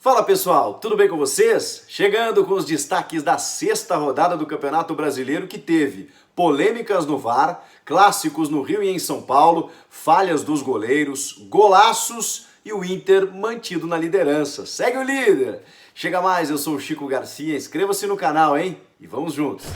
Fala pessoal, tudo bem com vocês? Chegando com os destaques da sexta rodada do Campeonato Brasileiro que teve polêmicas no VAR, clássicos no Rio e em São Paulo, falhas dos goleiros, golaços e o Inter mantido na liderança. Segue o líder! Chega mais, eu sou o Chico Garcia, inscreva-se no canal, hein? E vamos juntos!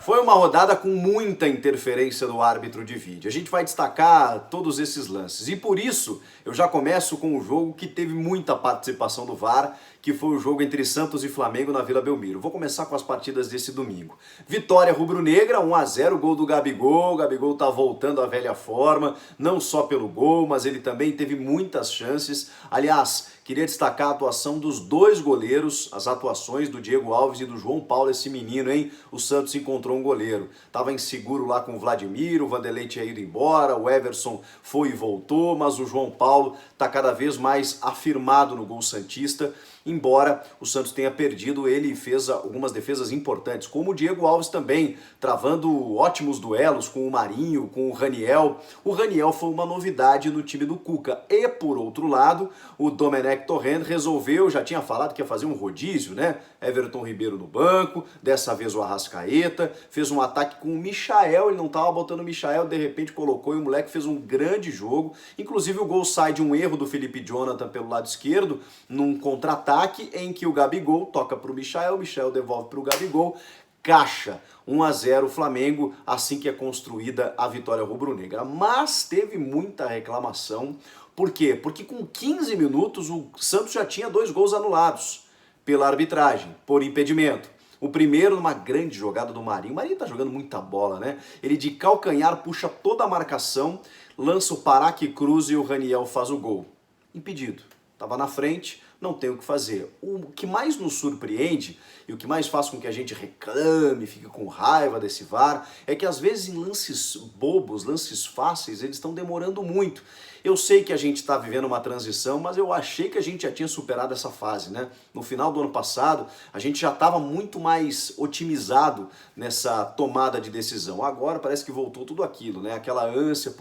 Foi uma rodada com muita interferência do árbitro de vídeo. A gente vai destacar todos esses lances. E por isso, eu já começo com um jogo que teve muita participação do VAR, que foi o jogo entre Santos e Flamengo na Vila Belmiro. Vou começar com as partidas desse domingo. Vitória rubro-negra, 1-0, gol do Gabigol. O Gabigol tá voltando à velha forma, não só pelo gol, mas ele também teve muitas chances. Aliás, queria destacar a atuação dos dois goleiros, as atuações do Diego Alves e do João Paulo, esse menino, hein? O Santos encontrou um goleiro. Tava inseguro lá com o Vladimir, o Vanderlei tinha ido embora, o Everson foi e voltou, mas o João Paulo tá cada vez mais afirmado no gol santista. Embora o Santos tenha perdido, ele fez algumas defesas importantes, como o Diego Alves também, travando ótimos duelos com o Marinho, com o Raniel. O Raniel foi uma novidade no time do Cuca. E, por outro lado, o Domenech Torrent resolveu, já tinha falado que ia fazer um rodízio, né? Everton Ribeiro no banco, dessa vez o Arrascaeta, fez um ataque com o Michael, ele não estava botando o Michael, de repente colocou e o moleque fez um grande jogo. Inclusive o gol sai de um erro do Felipe Jonathan pelo lado esquerdo, num contra-ataque, em que o Gabigol toca para o Michael devolve para o Gabigol, caixa, 1-0 Flamengo, assim que é construída a vitória rubro-negra. Mas teve muita reclamação, por quê? Porque com 15 minutos o Santos já tinha 2 gols anulados pela arbitragem, por impedimento. O primeiro numa grande jogada do Marinho. O Marinho tá jogando muita bola, né? Ele de calcanhar puxa toda a marcação, lança o Pará que cruza e o Raniel faz o gol. Impedido. Tava na frente, não tem o que fazer. O que mais nos surpreende e o que mais faz com que a gente reclame, fique com raiva desse VAR, é que às vezes em lances bobos, lances fáceis, eles estão demorando muito. Eu sei que a gente está vivendo uma transição, mas eu achei que a gente já tinha superado essa fase, né? No final do ano passado, a gente já estava muito mais otimizado nessa tomada de decisão. Agora parece que voltou tudo aquilo, né? Aquela ânsia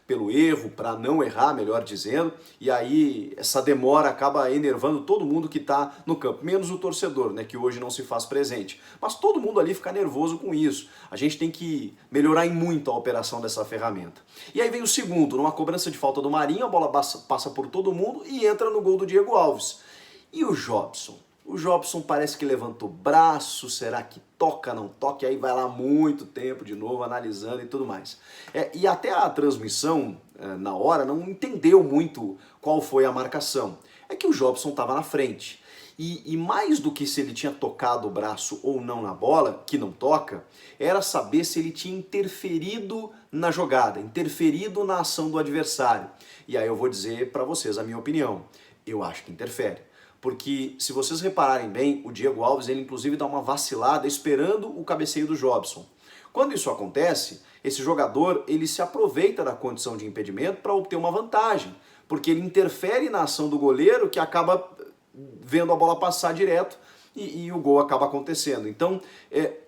pelo erro, para não errar, melhor dizendo, e aí essa demora acaba enervando todo mundo que está no campo, menos o torcedor, né? Que hoje não se faz presente. Mas todo mundo ali fica nervoso com isso. A gente tem que melhorar em muito a operação dessa ferramenta. E aí vem o segundo, numa cobrança de falta do Marinho, a bola passa por todo mundo e entra no gol do Diego Alves. E o Jobson? O Jobson parece que levantou o braço, será que toca, não toca? E aí vai lá muito tempo de novo, analisando e tudo mais. E até a transmissão, na hora, não entendeu muito qual foi a marcação. É que o Jobson estava na frente. E mais do que se ele tinha tocado o braço ou não na bola, que não toca, era saber se ele tinha interferido na jogada, interferido na ação do adversário. E aí eu vou dizer para vocês a minha opinião. Eu acho que interfere. Porque se vocês repararem bem, o Diego Alves, ele inclusive dá uma vacilada esperando o cabeceio do Jobson. Quando isso acontece, esse jogador ele se aproveita da condição de impedimento para obter uma vantagem, porque ele interfere na ação do goleiro que acaba vendo a bola passar direto e o gol acaba acontecendo. Então,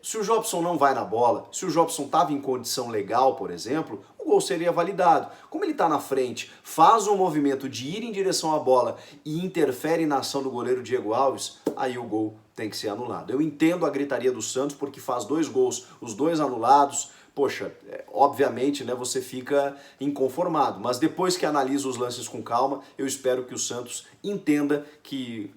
se o Jobson não vai na bola, se o Jobson estava em condição legal, por exemplo, o gol seria validado. Como ele está na frente, faz um movimento de ir em direção à bola e interfere na ação do goleiro Diego Alves, aí o gol tem que ser anulado. Eu entendo a gritaria do Santos porque faz 2 gols, os 2 anulados. Poxa, obviamente, né, você fica inconformado, mas depois que analisa os lances com calma, eu espero que o Santos entenda que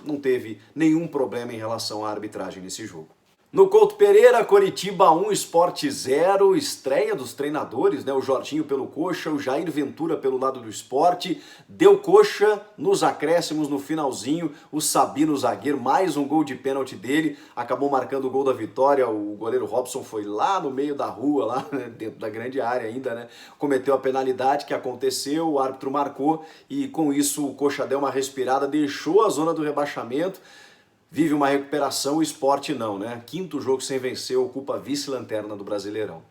não teve nenhum problema em relação à arbitragem nesse jogo. No Couto Pereira, Coritiba 1, Sport 0, estreia dos treinadores, né? O Jorginho pelo coxa, o Jair Ventura pelo lado do Sport, deu coxa nos acréscimos no finalzinho, o Sabino zagueiro, mais um gol de pênalti dele, acabou marcando o gol da vitória, o goleiro Robson foi lá no meio da rua, lá dentro da grande área ainda, né? Cometeu a penalidade que aconteceu, o árbitro marcou e com isso o coxa deu uma respirada, deixou a zona do rebaixamento, vive uma recuperação, o Sport não, né? 5º jogo sem vencer, ocupa a vice-lanterna do Brasileirão.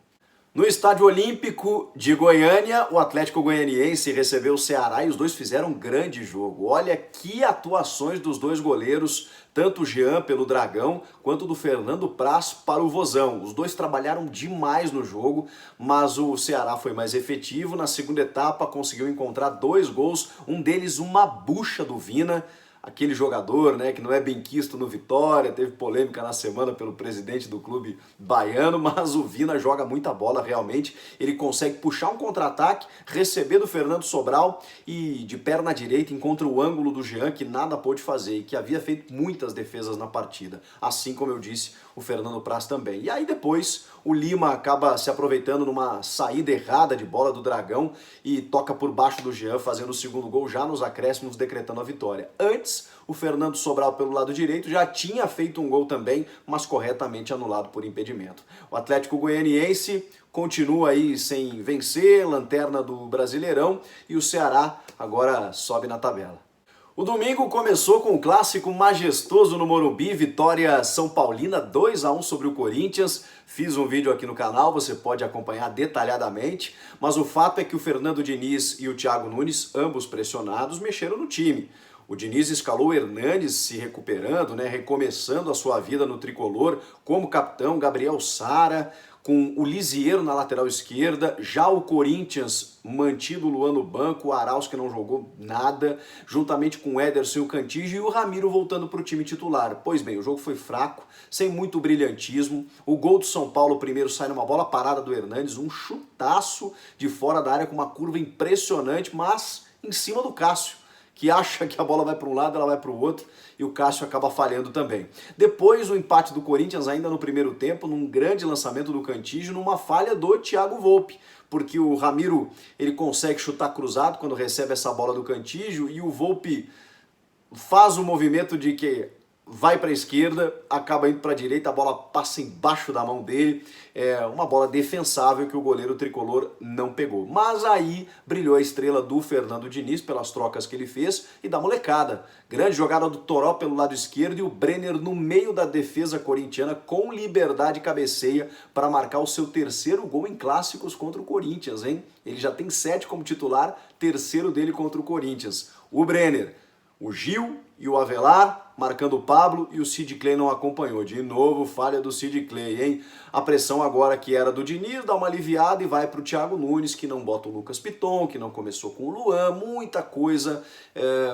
No Estádio Olímpico de Goiânia, o Atlético Goianiense recebeu o Ceará e os dois fizeram um grande jogo. Olha que atuações dos dois goleiros, tanto o Jean pelo Dragão, quanto do Fernando Praz para o Vozão. Os dois trabalharam demais no jogo, mas o Ceará foi mais efetivo. Na segunda etapa conseguiu encontrar 2 gols, um deles uma bucha do Vina, aquele jogador, né, que não é benquisto no Vitória, teve polêmica na semana pelo presidente do clube baiano, mas o Vina joga muita bola realmente, ele consegue puxar um contra-ataque, receber do Fernando Sobral e de perna direita encontra o ângulo do Jean, que nada pôde fazer e que havia feito muitas defesas na partida, assim como eu disse, o Fernando Praz também. E aí depois o Lima acaba se aproveitando numa saída errada de bola do Dragão e toca por baixo do Jean, fazendo o segundo gol já nos acréscimos, decretando a vitória. Antes, o Fernando Sobral pelo lado direito já tinha feito um gol também, mas corretamente anulado por impedimento. O Atlético Goianiense continua aí sem vencer, lanterna do Brasileirão, e o Ceará agora sobe na tabela. O domingo começou com um clássico majestoso no Morumbi, vitória São Paulina 2-1 sobre o Corinthians. Fiz um vídeo aqui no canal, você pode acompanhar detalhadamente, mas o fato é que o Fernando Diniz e o Thiago Nunes, ambos pressionados, mexeram no time. O Diniz escalou o Hernanes se recuperando, né, recomeçando a sua vida no tricolor como capitão, Gabriel Sara, com o Lisiero na lateral esquerda, já o Corinthians mantido o Luan no banco, o Arauz que não jogou nada, juntamente com o Ederson e o Cantígio, e o Ramiro voltando para o time titular. Pois bem, o jogo foi fraco, sem muito brilhantismo, o gol do São Paulo primeiro sai numa bola parada do Hernanes, um chutaço de fora da área com uma curva impressionante, mas em cima do Cássio, que acha que a bola vai para um lado, ela vai para o outro, e o Cássio acaba falhando também. Depois o empate do Corinthians ainda no primeiro tempo, num grande lançamento do Cantígio, numa falha do Thiago Volpi, porque o Ramiro ele consegue chutar cruzado quando recebe essa bola do Cantígio, e o Volpi faz o movimento de que vai para a esquerda, acaba indo para a direita, a bola passa embaixo da mão dele, é uma bola defensável que o goleiro tricolor não pegou. Mas aí brilhou a estrela do Fernando Diniz pelas trocas que ele fez e da molecada. Grande jogada do Toró pelo lado esquerdo e o Brenner no meio da defesa corintiana com liberdade cabeceia para marcar o seu terceiro gol em clássicos contra o Corinthians, hein? Ele já tem 7 como titular, terceiro dele contra o Corinthians. O Brenner, o Gil e o Avelar marcando o Pablo e o Sid Clay não acompanhou. De novo, falha do Sid Clay, hein? A pressão agora que era do Diniz dá uma aliviada e vai para o Thiago Nunes, que não bota o Lucas Piton, que não começou com o Luan, muita coisa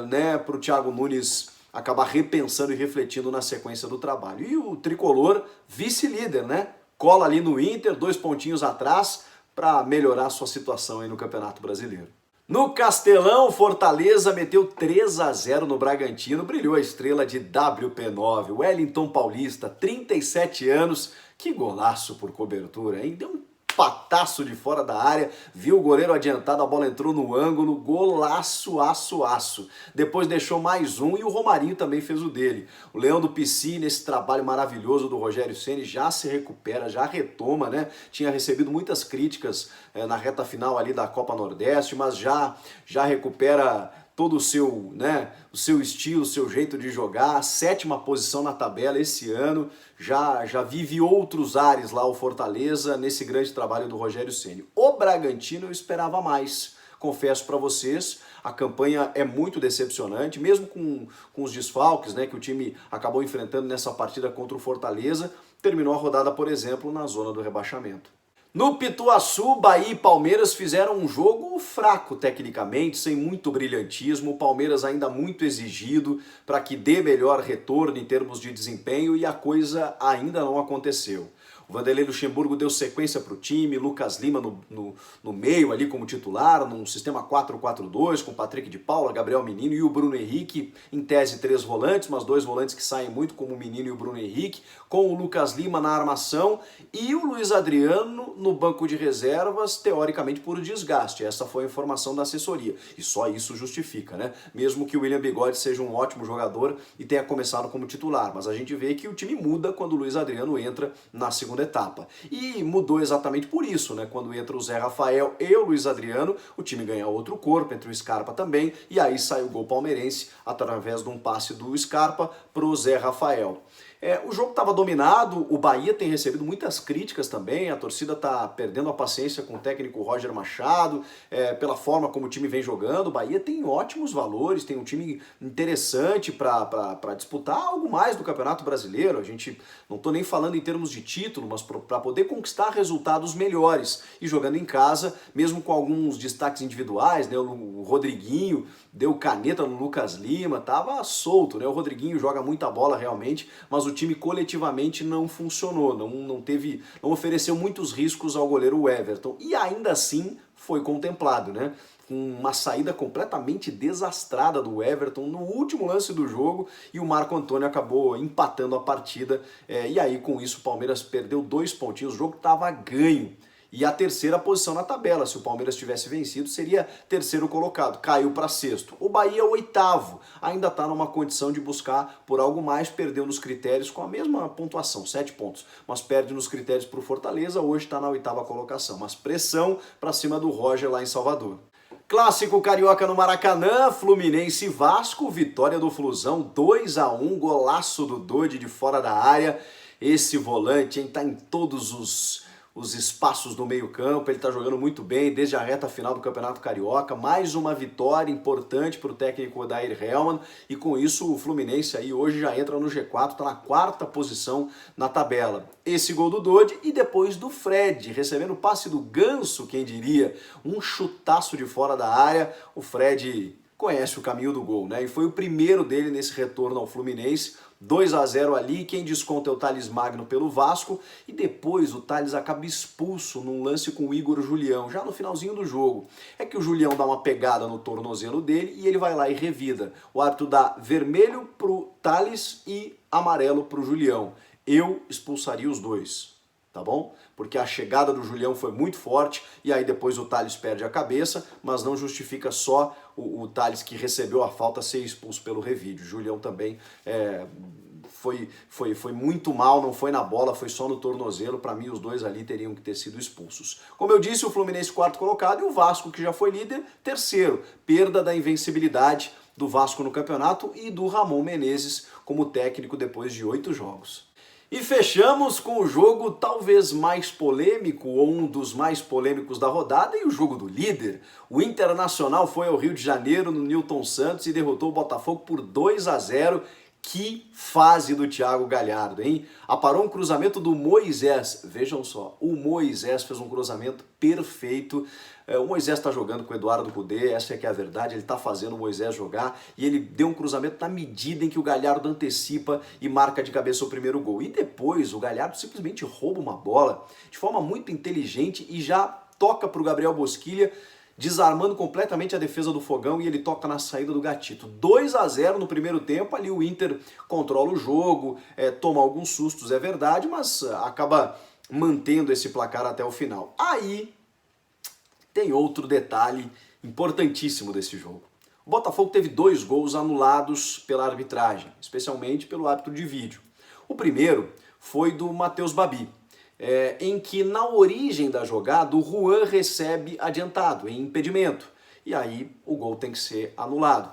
né, para o Thiago Nunes acabar repensando e refletindo na sequência do trabalho. E o tricolor, vice-líder, né? Cola ali no Inter, 2 pontinhos atrás para melhorar a sua situação aí no Campeonato Brasileiro. No Castelão, Fortaleza meteu 3-0 no Bragantino, brilhou a estrela de WP9, Wellington Paulista, 37 anos, que golaço por cobertura, hein? Deu um pataço de fora da área, viu o goleiro adiantado, a bola entrou no ângulo, golaço, aço. Depois deixou mais um e o Romarinho também fez o dele. O Leão do Pici, nesse trabalho maravilhoso do Rogério Ceni, já se recupera, já retoma, né? Tinha recebido muitas críticas na reta final ali da Copa Nordeste, mas já recupera todo o seu, né, o seu estilo, o seu jeito de jogar, 7ª posição na tabela esse ano, já vive outros ares lá o Fortaleza nesse grande trabalho do Rogério Ceni. O Bragantino eu esperava mais, confesso para vocês, a campanha é muito decepcionante, mesmo com os desfalques, né, que o time acabou enfrentando nessa partida contra o Fortaleza, terminou a rodada, por exemplo, na zona do rebaixamento. No Pituaçu, Bahia e Palmeiras fizeram um jogo fraco tecnicamente, sem muito brilhantismo, o Palmeiras ainda muito exigido para que dê melhor retorno em termos de desempenho e a coisa ainda não aconteceu. O Vanderlei Luxemburgo deu sequência para o time, Lucas Lima no meio ali como titular, num sistema 4-4-2, com Patrick de Paula, Gabriel Menino e o Bruno Henrique, em tese 3 volantes, mas 2 volantes que saem muito como o Menino e o Bruno Henrique, com o Lucas Lima na armação e o Luiz Adriano no banco de reservas, teoricamente por desgaste. Essa foi a informação da assessoria. E só isso justifica, né? Mesmo que o William Bigode seja um ótimo jogador e tenha começado como titular. Mas a gente vê que o time muda quando o Luiz Adriano entra na segunda etapa. E mudou exatamente por isso, né? Quando entra o Zé Rafael e o Luiz Adriano, o time ganha outro corpo, entra o Scarpa também, e aí sai o gol palmeirense através de um passe do Scarpa pro Zé Rafael. O jogo estava dominado, o Bahia tem recebido muitas críticas também, a torcida está perdendo a paciência com o técnico Roger Machado, pela forma como o time vem jogando. O Bahia tem ótimos valores, tem um time interessante para disputar algo mais do Campeonato Brasileiro. A gente não estou nem falando em termos de título, mas para poder conquistar resultados melhores e jogando em casa, mesmo com alguns destaques individuais, né? O Rodriguinho deu caneta no Lucas Lima, tava solto, né? O Rodriguinho joga muita bola realmente, mas o time coletivamente não funcionou, não ofereceu muitos riscos ao goleiro Everton, e ainda assim foi contemplado, né? Com uma saída completamente desastrada do Everton no último lance do jogo, e o Marco Antônio acabou empatando a partida, e aí com isso o Palmeiras perdeu 2 pontinhos, o jogo estava ganho. E a terceira posição na tabela, se o Palmeiras tivesse vencido, seria terceiro colocado, caiu para sexto. O Bahia é o oitavo, ainda está numa condição de buscar por algo mais, perdeu nos critérios com a mesma pontuação, 7 pontos, mas perde nos critérios para o Fortaleza, hoje está na oitava colocação, mas pressão para cima do Roger lá em Salvador. Clássico carioca no Maracanã, Fluminense e Vasco, vitória do Flusão, 2-1, golaço do Dodi de fora da área. Esse volante está em todos os espaços do meio-campo, ele está jogando muito bem desde a reta final do Campeonato Carioca. Mais uma vitória importante para o técnico Odair Hellmann, e com isso o Fluminense aí hoje já entra no G4, está na 4ª posição na tabela. Esse gol do Dodi e depois do Fred, recebendo o passe do Ganso, quem diria, um chutaço de fora da área. O Fred conhece o caminho do gol, né? E foi o primeiro dele nesse retorno ao Fluminense. 2-0 ali, quem desconta é o Thales Magno pelo Vasco, e depois o Thales acaba expulso num lance com o Igor Julião, já no finalzinho do jogo. É que o Julião dá uma pegada no tornozelo dele e ele vai lá e revida. O árbitro dá vermelho pro Thales e amarelo pro Julião. Eu expulsaria os dois, tá bom? Porque a chegada do Julião foi muito forte, e aí depois o Thales perde a cabeça, mas não justifica só o Thales, que recebeu a falta, ser expulso pelo revide. O Julião também foi muito mal, não foi na bola, foi só no tornozelo. Para mim os dois ali teriam que ter sido expulsos. Como eu disse, o Fluminense 4º colocado e o Vasco, que já foi líder, 3º. Perda da invencibilidade do Vasco no campeonato e do Ramon Menezes como técnico depois de 8 jogos. E fechamos com o jogo talvez mais polêmico, ou um dos mais polêmicos da rodada, e o jogo do líder. O Internacional foi ao Rio de Janeiro, no Newton Santos, e derrotou o Botafogo por 2-0. Que fase do Thiago Galhardo, hein? Aparou um cruzamento do Moisés. Vejam só, o Moisés fez um cruzamento perfeito. O Moisés está jogando com o Eduardo Cudê, essa é que é a verdade, ele está fazendo o Moisés jogar, e ele deu um cruzamento na medida em que o Galhardo antecipa e marca de cabeça o primeiro gol. E depois o Galhardo simplesmente rouba uma bola de forma muito inteligente e já toca para o Gabriel Bosquilha, desarmando completamente a defesa do Fogão, e ele toca na saída do Gatito. 2-0 no primeiro tempo, ali o Inter controla o jogo, toma alguns sustos, é verdade, mas acaba mantendo esse placar até o final. Aí tem outro detalhe importantíssimo desse jogo. O Botafogo teve 2 gols anulados pela arbitragem, especialmente pelo árbitro de vídeo. O primeiro foi do Matheus Babi, em que na origem da jogada o Juan recebe adiantado, em impedimento, e aí o gol tem que ser anulado.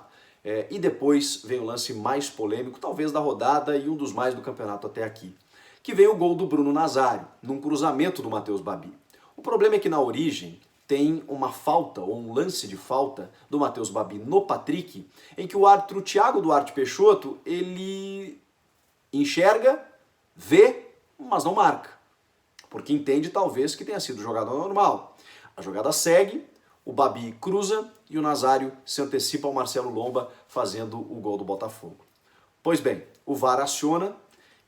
E depois vem o lance mais polêmico, talvez da rodada e um dos mais do campeonato até aqui, que vem o gol do Bruno Nazário, num cruzamento do Matheus Babi. O problema é que na origem tem uma falta, ou um lance de falta do Matheus Babi no Patrick, em que o árbitro Thiago Duarte Peixoto, ele enxerga, vê, mas não marca, porque entende talvez que tenha sido jogada normal. A jogada segue, o Babi cruza e o Nazário se antecipa ao Marcelo Lomba, fazendo o gol do Botafogo. Pois bem, o VAR aciona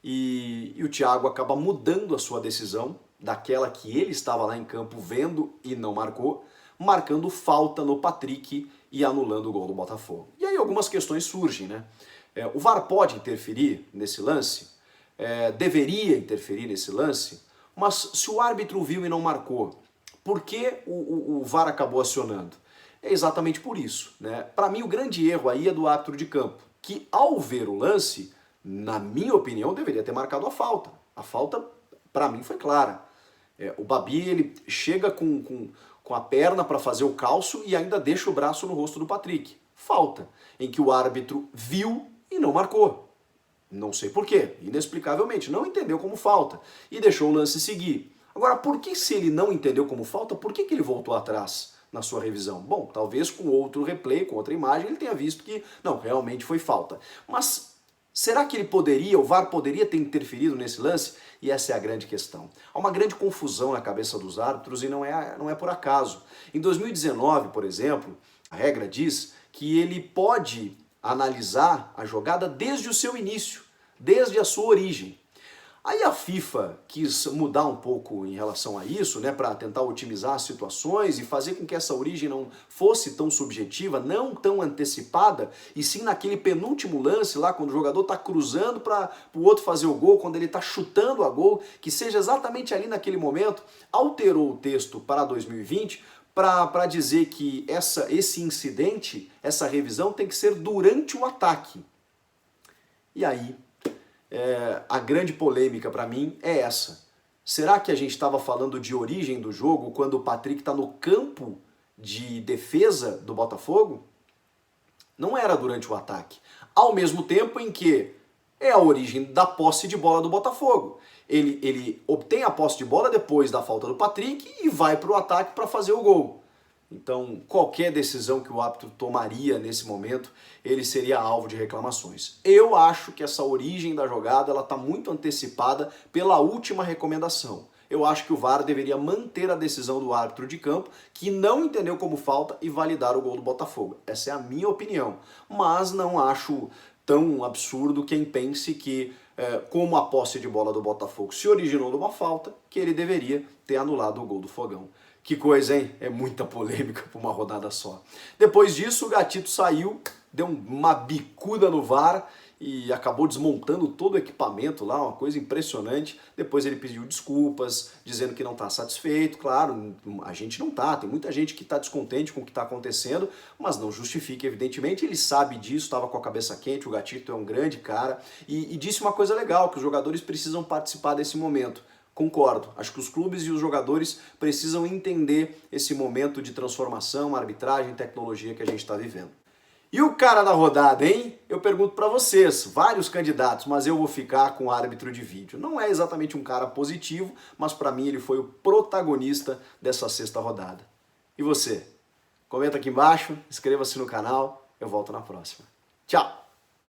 e o Thiago acaba mudando a sua decisão, daquela que ele estava lá em campo vendo e não marcou, marcando falta no Patrick e anulando o gol do Botafogo. E aí algumas questões surgem, né? O VAR pode interferir nesse lance? Deveria interferir nesse lance? Mas se o árbitro viu e não marcou, por que o VAR acabou acionando? É exatamente por isso, né? Para mim o grande erro aí é do árbitro de campo, que ao ver o lance, na minha opinião, deveria ter marcado a falta. A falta, para mim, foi clara. O Babi, ele chega com a perna para fazer o calço e ainda deixa o braço no rosto do Patrick. Falta, em que o árbitro viu e não marcou. Não sei por quê, inexplicavelmente, não entendeu como falta e deixou o lance seguir. Agora, por que se ele não entendeu como falta, por que ele voltou atrás na sua revisão? Bom, talvez com outro replay, com outra imagem, ele tenha visto que, não, realmente foi falta. Mas será que o VAR poderia ter interferido nesse lance? E essa é a grande questão. Há uma grande confusão na cabeça dos árbitros e não é por acaso. Em 2019, por exemplo, a regra diz que ele pode analisar a jogada desde o seu início, desde a sua origem. Aí a FIFA quis mudar um pouco em relação a isso, né, para tentar otimizar as situações e fazer com que essa origem não fosse tão subjetiva, não tão antecipada, e sim naquele penúltimo lance lá, quando o jogador está cruzando para o outro fazer o gol, quando ele está chutando a gol, que seja exatamente ali naquele momento. Alterou o texto para 2020 para dizer que esse incidente, essa revisão tem que ser durante o ataque. E aí, a grande polêmica para mim é essa. Será que a gente estava falando de origem do jogo quando o Patrick está no campo de defesa do Botafogo? Não era durante o ataque. Ao mesmo tempo em que é a origem da posse de bola do Botafogo. Ele obtém a posse de bola depois da falta do Patrick e vai para o ataque para fazer o gol. Então, qualquer decisão que o árbitro tomaria nesse momento, ele seria alvo de reclamações. Eu acho que essa origem da jogada está muito antecipada pela última recomendação. Eu acho que o VAR deveria manter a decisão do árbitro de campo, que não entendeu como falta, e validar o gol do Botafogo. Essa é a minha opinião. Mas não acho tão absurdo quem pense que, como a posse de bola do Botafogo se originou de uma falta, que ele deveria ter anulado o gol do Fogão. Que coisa, hein? É muita polêmica por uma rodada só. Depois disso, o Gatito saiu, deu uma bicuda no VAR e acabou desmontando todo o equipamento lá, uma coisa impressionante. Depois ele pediu desculpas, dizendo que não está satisfeito. Claro, a gente não tá, tem muita gente que está descontente com o que está acontecendo, mas não justifica, evidentemente. Ele sabe disso, estava com a cabeça quente, o Gatito é um grande cara e disse uma coisa legal, que os jogadores precisam participar desse momento. Concordo, acho que os clubes e os jogadores precisam entender esse momento de transformação, arbitragem, tecnologia que a gente está vivendo. E o cara da rodada, hein? Eu pergunto para vocês, vários candidatos, mas eu vou ficar com o árbitro de vídeo. Não é exatamente um cara positivo, mas para mim ele foi o protagonista dessa sexta rodada. E você? Comenta aqui embaixo, inscreva-se no canal, eu volto na próxima. Tchau!